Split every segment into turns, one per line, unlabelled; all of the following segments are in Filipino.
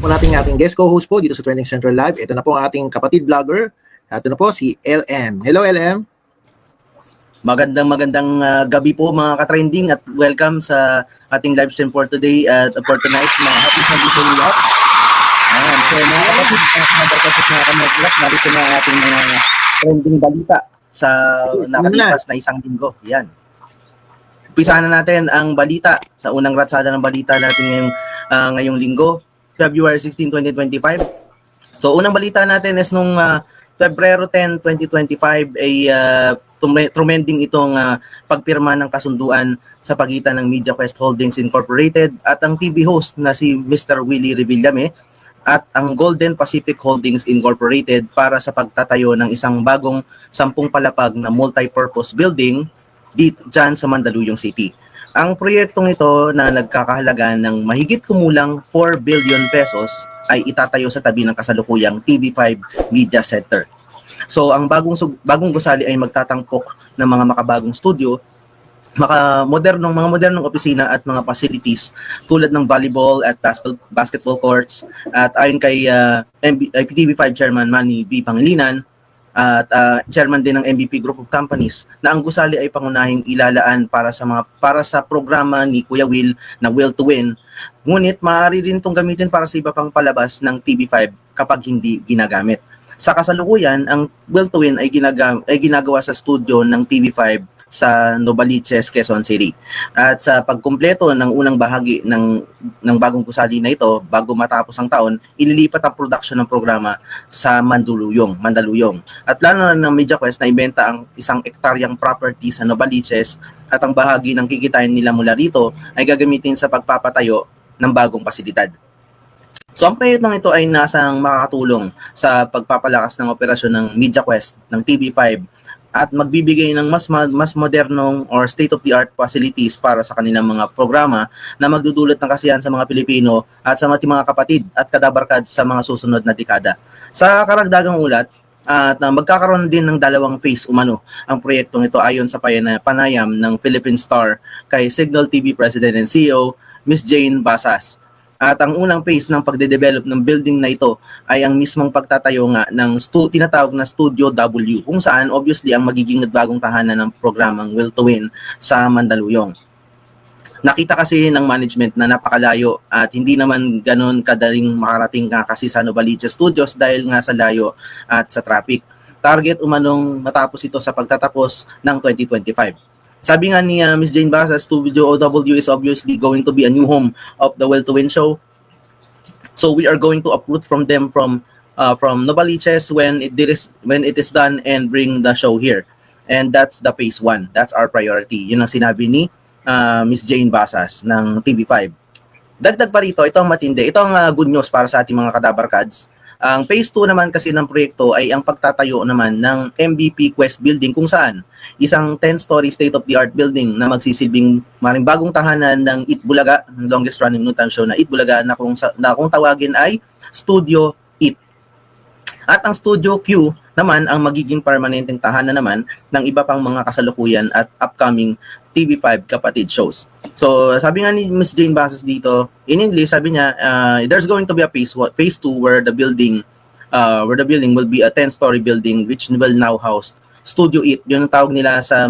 po natin ating guest co-host po dito sa Trending Central Live. Ito na po ang ating kapatid vlogger. Ito na po si LM. Hello LM.
Magandang gabi po mga ka-trending at welcome sa ating live stream for today at for tonight. Happy Sunday po nila. So mga kapatid, narito na ating mga trending balita sa nakalipas na isang linggo. Yan. Umpisahan na natin ang balita sa unang ratsada ng balita natin ngayong linggo, February 16, 2025. So unang balita natin is nung Pebrero 10, 2025 ay trumending itong pagpirma ng kasunduan sa pagitan ng MediaQuest Holdings Incorporated at ang TV host na si Mr. Willie Revillame at ang Golden Pacific Holdings Incorporated para sa pagtatayo ng isang bagong 10 palapag na multi-purpose building dyan sa Mandaluyong City. Ang proyektong ito na nagkakahalaga ng mahigit kumulang 4 billion pesos ay itatayo sa tabi ng kasalukuyang TV5 Media Center. So ang bagong gusali ay magtatampok ng mga makabagong studio, mga modernong opisina at mga facilities tulad ng volleyball at basketball courts at ayon kay TV5 Chairman Manny V. Pangilinan at chairman din ng MVP Group of Companies na ang gusali ay pangunahing ilalaan para sa programa ni Kuya Will na Will to Win. Ngunit maaari rin itong gamitin para sa iba pang palabas ng TV5 kapag hindi ginagamit. Sa kasalukuyan, ang Will to Win ay ginagawa sa studio ng TV5 sa Novaliches, Quezon City. At sa pagkumpleto ng unang bahagi ng bagong gusali na ito, bago matapos ang taon, ililipat ang production ng programa sa Mandaluyong. At plano na ng MediaQuest na ibenta ang 1 hektaryang property sa Novaliches at ang bahagi ng kikitain nila mula rito ay gagamitin sa pagpapatayo ng bagong pasilidad. So ang proyektong ito ay nasang makakatulong sa pagpapalakas ng operasyon ng MediaQuest ng TV5 at magbibigay ng mas modernong or state-of-the-art facilities para sa kanilang mga programa na magdudulot ng kasiyahan sa mga Pilipino at sa mga kapatid at kadabarkad sa mga susunod na dekada. Sa karagdagang ulat, at magkakaroon din ng 2 phase umano ang proyektong ito ayon sa panayam ng Philippine Star kay Signal TV President and CEO Ms. Jane Basas. At ang unang phase ng pagde-develop ng building na ito ay ang mismong pagtatayo nga ng tinatawag na Studio W, kung saan obviously ang magiging bagong tahanan ng programang Will to Win sa Mandaluyong. Nakita kasi ng management na napakalayo at hindi naman ganun kadaling makarating nga kasi sa Novaliches Studios dahil nga sa layo at sa traffic. Target umanong matapos ito sa pagtatapos ng 2025. Sabi nga ni Ms. Jane Basas, Studio OW is obviously going to be a new home of the Will to Win show. So we are going to uproot from them from Novaliches when it is done and bring the show here. And that's the phase 1. That's our priority. Yun ang sinabi ni Ms. Jane Basas ng TV5. Dagdag pa rito, ito ang matindi. Ito ang good news para sa ating mga kadabarkads. Ang phase 2 naman kasi ng proyekto ay ang pagtatayo naman ng MVP Quest Building kung saan isang 10-story state-of-the-art building na magsisilbing maring bagong tahanan ng Itbulaga, longest running noontime show na Itbulaga na kung tawagin ay Studio It. At ang Studio Q naman ang magiging permanenteng tahanan naman ng iba pang mga kasalukuyan at upcoming TV5 kapatid shows. So sabi nga ni Ms. Jane Basas dito, in English sabi niya, there's going to be a phase 2 where the building will be a 10-story building which will now house Studio It. Yun ang tawag nila sa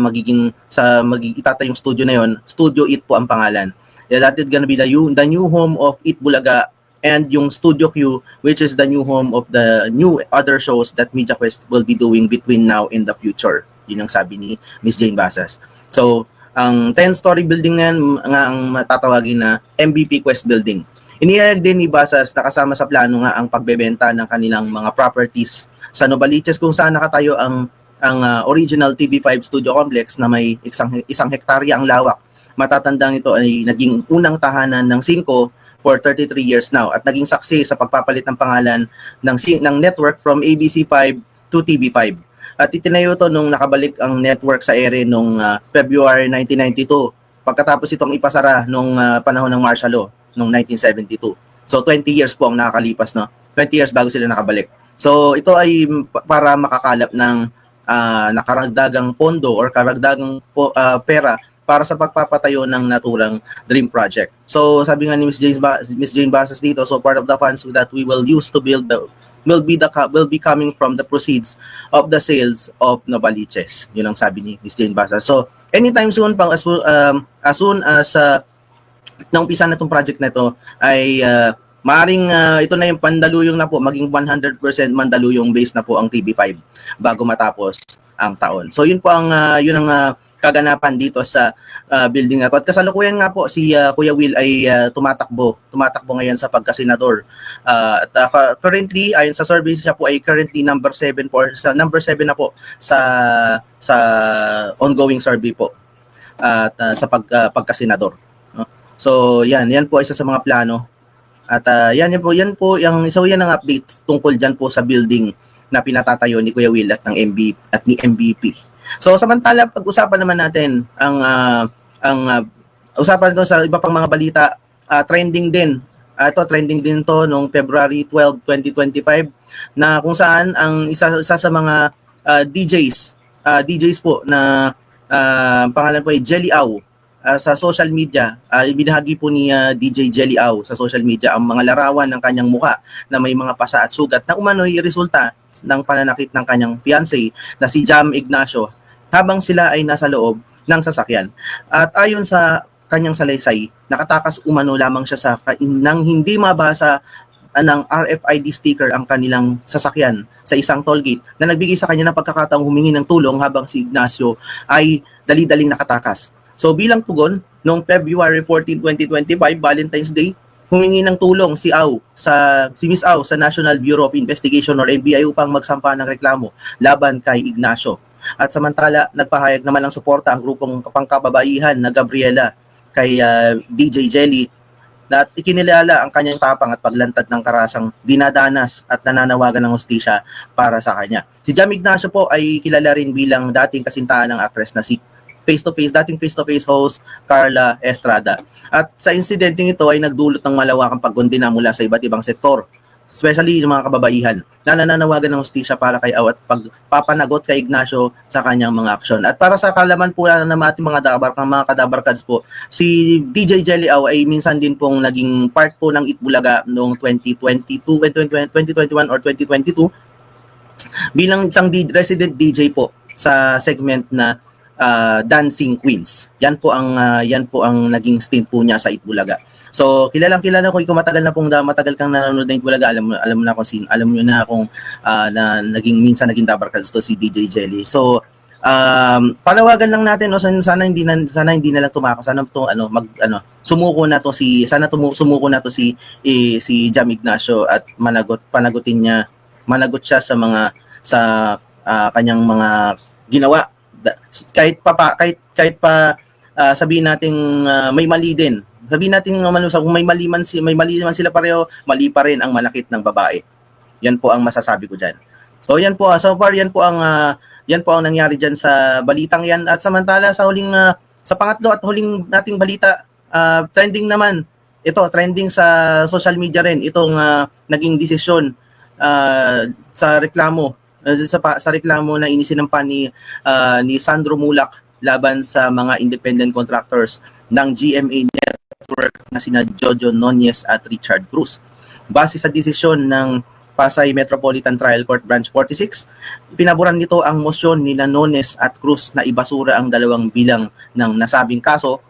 itatayong studio na yon. Studio It po ang pangalan. That is gonna be the new home of It Bulaga and yung Studio Q, which is the new home of the new other shows that MediaQuest will be doing between now and the future. Yun ang sabi ni Ms. Jane Basas. So ang 10-story building na yan nga ang matatawagin na MVP Quest Building. Inihayag din ni Basas na kasama sa plano nga ang pagbebenta ng kanilang mga properties sa Novaliches kung saan nakatayo ang original TV5 Studio Complex na may 1 hektarya ang lawak. Matatandang ito ay naging unang tahanan ng 5 for 33 years now at naging saksi sa pagpapalit ng pangalan ng network from ABC5 to TV5. At itinayo ito nung nakabalik ang network sa ere nung February 1992 pagkatapos itong ipasara nung panahon ng martial law nung 1972. So 20 years po ang nakakalipas, no? 20 years bago sila nakabalik. So ito ay para makakalap ng nakaragdagang pondo or karagdagang pera para sa pagpapatayo ng naturang dream project. So sabi nga ni Miss Jane Basas dito, so part of the funds that we will use to build will be coming from the proceeds of the sales of Novaliches. Yun ang sabi ni Miss Jane Basas. So anytime soon, as soon as naumpisa na itong project na ito, ay maaring ito na yung pandaluyong na po, maging 100% mandaluyong base na po ang TV5 bago matapos ang taon. So yun po ang kaganapan dito sa building na to. At kasalukuyan nga po si Kuya Will ay tumatakbo ngayon sa pagkasenador. Currently, ayon sa survey, siya po ay currently number 7 na po sa ongoing survey po at sa pagkasenador. No? So yan po isa sa mga plano. At yan po yan ang update tungkol diyan po sa building na pinatatayo ni Kuya Will at ni MVP. So samantala, pag-usapan naman natin ang usapan ito sa iba pang mga balita, trending din. Trending din to noong February 12, 2025 na kung saan ang isa sa mga DJs po na pangalan po ay Jelly Au. Sa social media, ibinahagi po ni DJ Jelly Au sa social media ang mga larawan ng kanyang muka na may mga pasa at sugat na umano'y resulta ng pananakit ng kanyang fiancé na si Jam Ignacio habang sila ay nasa loob ng sasakyan. At ayon sa kanyang salaysay, nakatakas umano lamang siya nang hindi mabasa ng RFID sticker ang kanilang sasakyan sa isang tollgate na nagbigay sa kanya ng pagkakataong humingi ng tulong habang si Ignacio ay dali-daling nakatakas. So bilang tugon, noong February 14, 2025, Valentine's Day, humingi ng tulong si Miss Au sa National Bureau of Investigation or NBI upang magsampa ng reklamo laban kay Ignacio. At samantala, nagpahayag naman ng suporta ang grupong pangkababaihan na Gabriela kay DJ Jelly na ikinilala ang kanyang tapang at paglantad ng karasang dinadanas at nananawagan ng hustisya para sa kanya. Si Jam Ignacio po ay kilala rin bilang dating kasintahan ng actress na si dating face-to-face host Carla Estrada. At sa insidenteng ito ay nagdulot ng malawakang pagkondena mula sa iba't ibang sektor, especially yung mga kababaihan na nananawagan ng hustisya para kay Au at pagpapanagot kay Ignacio sa kanyang mga aksyon. At para sa kalaman po na ating mga kadabarkads po, si DJ Jelly Au ay minsan din pong naging part po ng Itbulaga noong 2021 or 2022 bilang isang resident DJ po sa segment na Dancing Queens. Yan po ang naging stint po niya sa Itbulaga. So kilala ko kung matagal kang nanonood ng Itbulaga, alam mo na kung sino, alam niyo na kung na minsan naging dabarkads to si DJ Jelly. So panawagan lang natin, no, sana hindi na lang tumakas, sumuko na to si Jam Ignacio at managot siya sa kanyang mga ginawa. Kahit pa sabihin nating may mali din. Sabihin natin kung may mali man sila pareho, mali pa rin ang manakit ng babae. Yan po ang masasabi ko diyan. So yan po, so far yan po ang nangyari diyan sa balitang yan. At samantala sa pangatlo at huling nating balita, trending sa social media rin itong naging desisyon sa reklamo na inisinampa ni Sandro Mulak laban sa mga independent contractors ng GMA Network na sina Jojo Nunez at Richard Cruz. Base sa desisyon ng Pasay Metropolitan Trial Court Branch 46, pinaboran nito ang mosyon ni Nunez at Cruz na ibasura ang 2 bilang ng nasabing kaso.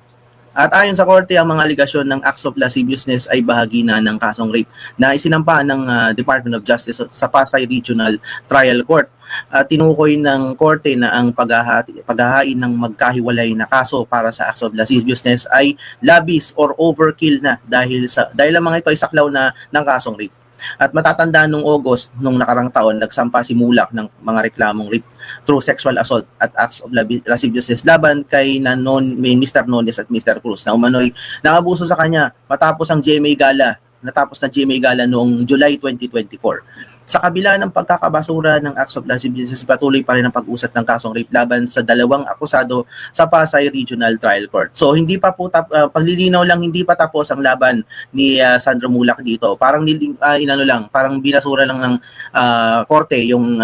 At ayon sa korte, ang mga aligasyon ng acts of lasciviousness ay bahagi na ng kasong rape na isinampa ng Department of Justice sa Pasay Regional Trial Court. Tinukoy ng korte na ang paghahain ng magkahiwalay na kaso para sa acts of lasciviousness ay labis or overkill na dahil ang mga ito ay saklaw na ng kasong rape. At matatandaan nung August nung nakarang taon, nagsampa si Mulak ng mga reklamong rape through sexual assault at acts of lasciviousness laban kay Mr. Nunez at Mr. Cruz na umano'y nangabuso sa kanya natapos na GMA Gala noong July 2024. Sa kabila ng pagkakabasura ng acts of lascivious business, patuloy pa rin ang pag-usat ng kasong rape laban sa dalawang akusado sa Pasay Regional Trial Court. So hindi pa po paglilinaw lang, hindi pa tapos ang laban ni Sandro Mulak dito. Parang parang binasura lang ng korte yung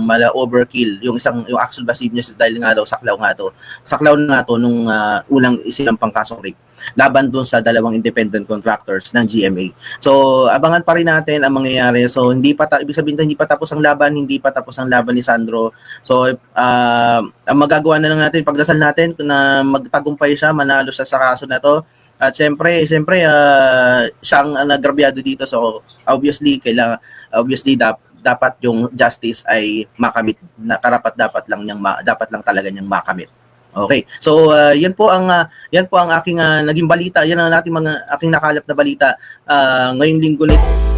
mala overkill, yung acts of lascivious dahil nga daw saklaw nga to nung unang isinampang kasong rape laban dun sa dalawang independent contractors ng GMA. So abangan pa rin natin ang mangyayari. So ibig sabihin hindi pa tapos ang laban ni Sandro. So ang magagawa na lang natin, pagdasal natin na magtagumpay siya, manalo siya sa kaso na to. At syempre siya ang nagrabyado dito. So obviously dapat yung justice ay makamit, na karapat dapat lang talaga niyang makamit. Okay. So yan po ang aking naging balita. Yan ang aking nakalap na balita ngayong linggo nito.